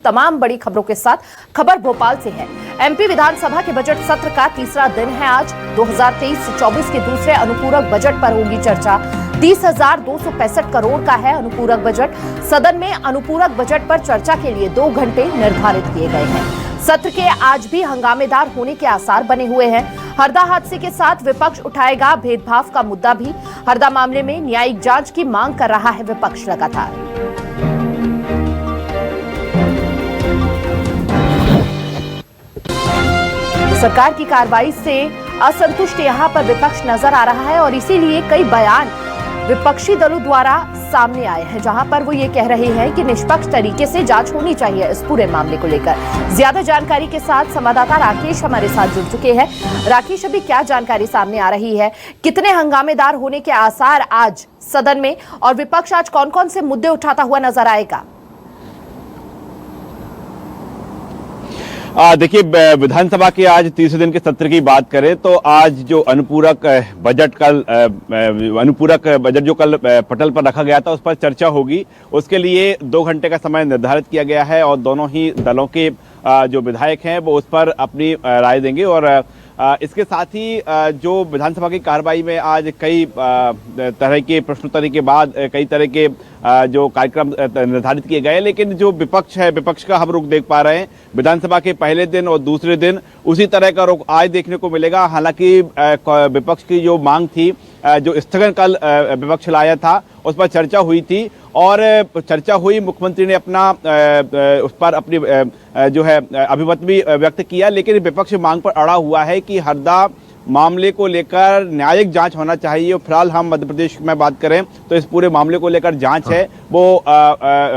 तमाम बड़ी खबरों के साथ खबर भोपाल से है। एमपी विधानसभा के बजट सत्र का तीसरा दिन है आज। 2023-24 के दूसरे अनुपूरक बजट पर होगी चर्चा। 30,265 करोड़ का है अनुपूरक बजट। सदन में अनुपूरक बजट पर चर्चा के लिए 2 घंटे निर्धारित किए गए हैं। सत्र के आज भी हंगामेदार होने के आसार बने हुए हैं। हरदा हादसे के साथ विपक्ष उठाएगा भेदभाव का मुद्दा भी। हरदा मामले में न्यायिक जांच की मांग कर रहा है विपक्ष लगातार। सरकार की कार्रवाई से असंतुष्ट यहां पर विपक्ष नजर आ रहा है और इसीलिए कई बयान विपक्षी दलों द्वारा सामने आए हैं, जहां पर वो ये कह रहे हैं कि निष्पक्ष तरीके से जांच होनी चाहिए इस पूरे मामले को लेकर। ज्यादा जानकारी के साथ संवाददाता राकेश हमारे साथ जुड़ चुके हैं। राकेश, अभी क्या जानकारी सामने आ रही है? कितने हंगामेदार होने के आसार आज सदन में, और विपक्ष आज कौन कौन से मुद्दे उठाता हुआ नजर आएगा? देखिए, विधानसभा के आज तीसरे दिन के सत्र की बात करें तो आज जो अनुपूरक बजट जो कल पटल पर रखा गया था उस पर चर्चा होगी। उसके लिए 2 घंटे का समय निर्धारित किया गया है और दोनों ही दलों के जो विधायक हैं वो उस पर अपनी राय देंगे। और इसके साथ ही जो विधानसभा की कार्रवाई में आज कई तरह के प्रश्नोत्तरी के बाद कई तरह के जो कार्यक्रम निर्धारित किए गए, लेकिन जो विपक्ष है, विपक्ष का हम रुख देख पा रहे हैं विधानसभा के पहले दिन और दूसरे दिन उसी तरह का रुख आज देखने को मिलेगा। हालांकि विपक्ष की जो मांग थी, जो स्थगन कल विपक्ष लाया था, उस पर चर्चा हुई थी और चर्चा हुई। मुख्यमंत्री ने अपना उस पर अपनी जो है अभिमत भी व्यक्त किया, लेकिन विपक्ष मांग पर अड़ा हुआ है कि हरदा मामले को लेकर न्यायिक जांच होना चाहिए। फिलहाल हम मध्य प्रदेश में बात करें तो इस पूरे मामले को लेकर जांच है वो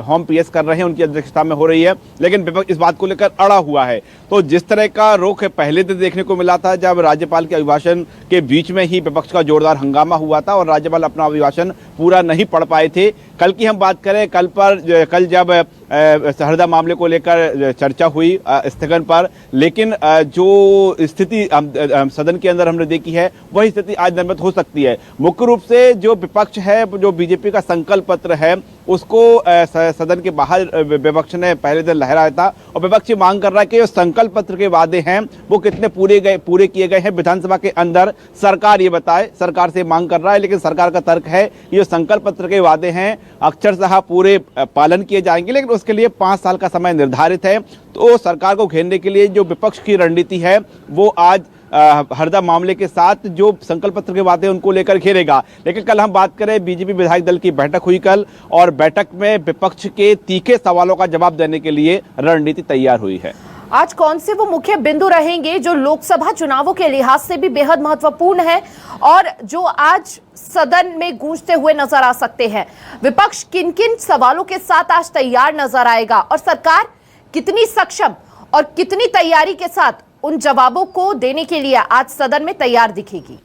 होम पीएस कर रहे हैं, उनकी अध्यक्षता में हो रही है, लेकिन विपक्ष इस बात को लेकर अड़ा हुआ है। तो जिस तरह का रुख पहले दिन देखने को मिला था, जब राज्यपाल के अभिभाषण के बीच में ही विपक्ष का जोरदार हंगामा हुआ था और राज्यपाल अपना अभिभाषण पूरा नहीं पढ़ पाए थे। कल की हम बात करें, कल जब हरदा मामले को लेकर चर्चा हुई स्थगन पर, लेकिन जो स्थिति सदन के अंदर हमने देखी है वही स्थिति आज निर्मित हो सकती है। मुख्य रूप से जो विपक्ष है, जो बीजेपी का संकल्प पत्र है, उसको सदन के बाहर विपक्ष ने पहले दिन लहराया था और विपक्ष मांग कर रहा है कि जो संकल्प पत्र के वादे हैं वो कितने पूरे किए गए हैं विधानसभा के अंदर, सरकार ये बताए। सरकार से मांग कर रहा है, लेकिन सरकार का तर्क है कि जो संकल्प पत्र के वादे हैं अक्षरशः पूरे पालन किए जाएंगे, लेकिन उसके लिए 5 साल का समय निर्धारित है। तो सरकार को घेरने के लिए जो विपक्ष की रणनीति है वो आज हरदा मामले के साथ जो संकल्प पत्र के वादे उनको लेकर घेरेगा। लेकिन कल हम बात करें, बीजेपी विधायक दल की बैठक हुई कल और बैठक में विपक्ष के तीखे सवालों का जवाब देने के लिए रणनीति तैयार हुई है। आज कौन से वो मुख्य बिंदु रहेंगे जो लोकसभा चुनावों के लिहाज से भी बेहद महत्वपूर्ण है और जो आज सदन में गूंजते हुए नजर आ सकते हैं? विपक्ष किन किन सवालों के साथ आज तैयार नजर आएगा और सरकार कितनी सक्षम और कितनी तैयारी के साथ उन जवाबों को देने के लिए आज सदन में तैयार दिखेगी?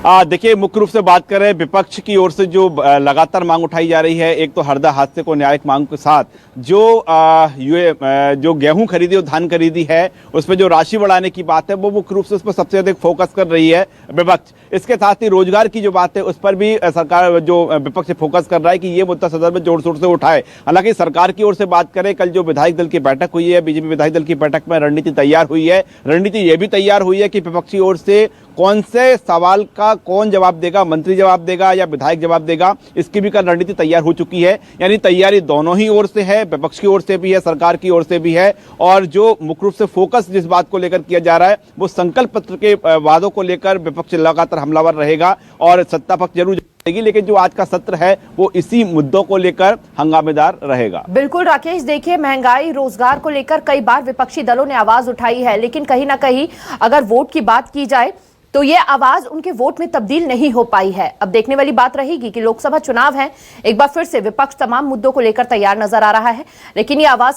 देखिए, मुख्य रूप से बात करें विपक्ष की ओर से जो लगातार मांग उठाई जा रही है, एक तो हरदा हादसे को न्यायिक मांग के साथ जो गेहूं खरीदी और धान खरीदी है उस पर जो राशि बढ़ाने की बात है वो मुख्य रूप से उस पर सबसे अधिक फोकस कर रही है विपक्ष। इसके साथ ही रोजगार की जो बात है उस पर भी सरकार जो विपक्ष फोकस कर रहा है कि ये मुद्दा सदन में जोर शोर से उठाए। हालांकि सरकार की ओर से बात करें, कल जो विधायक दल की बैठक हुई है, बीजेपी विधायक दल की बैठक में रणनीति तैयार हुई है। रणनीति ये भी तैयार हुई है कि विपक्षी ओर से कौन से सवाल का कौन जवाब देगा, मंत्री जवाब देगा या विधायक जवाब देगा, इसकी भी कल रणनीति तैयार हो चुकी है। यानी तैयारी दोनों ही ओर से है, विपक्ष की ओर से भी है, सरकार की ओर से भी है। और जो मुख्य रूप से फोकस जिस बात को लेकर किया जा रहा है वो संकल्प पत्र के वादों को लेकर विपक्ष लगातार हमलावर रहेगा और सत्ता पक्ष जरूर जाएगी, लेकिन जो आज का सत्र है वो इसी मुद्दों को लेकर हंगामेदार रहेगा। बिल्कुल राकेश, देखिए, महंगाई, रोजगार को लेकर कई बार विपक्षी दलों ने आवाज उठाई है, लेकिन कहीं ना कहीं अगर वोट की बात की जाए तो ये आवाज उनके वोट में तब्दील नहीं हो पाई है। अब देखने वाली बात रहेगी कि लोकसभा चुनाव है, एक बार फिर से विपक्ष तमाम मुद्दों को लेकर तैयार नजर आ रहा है, लेकिन ये आवाज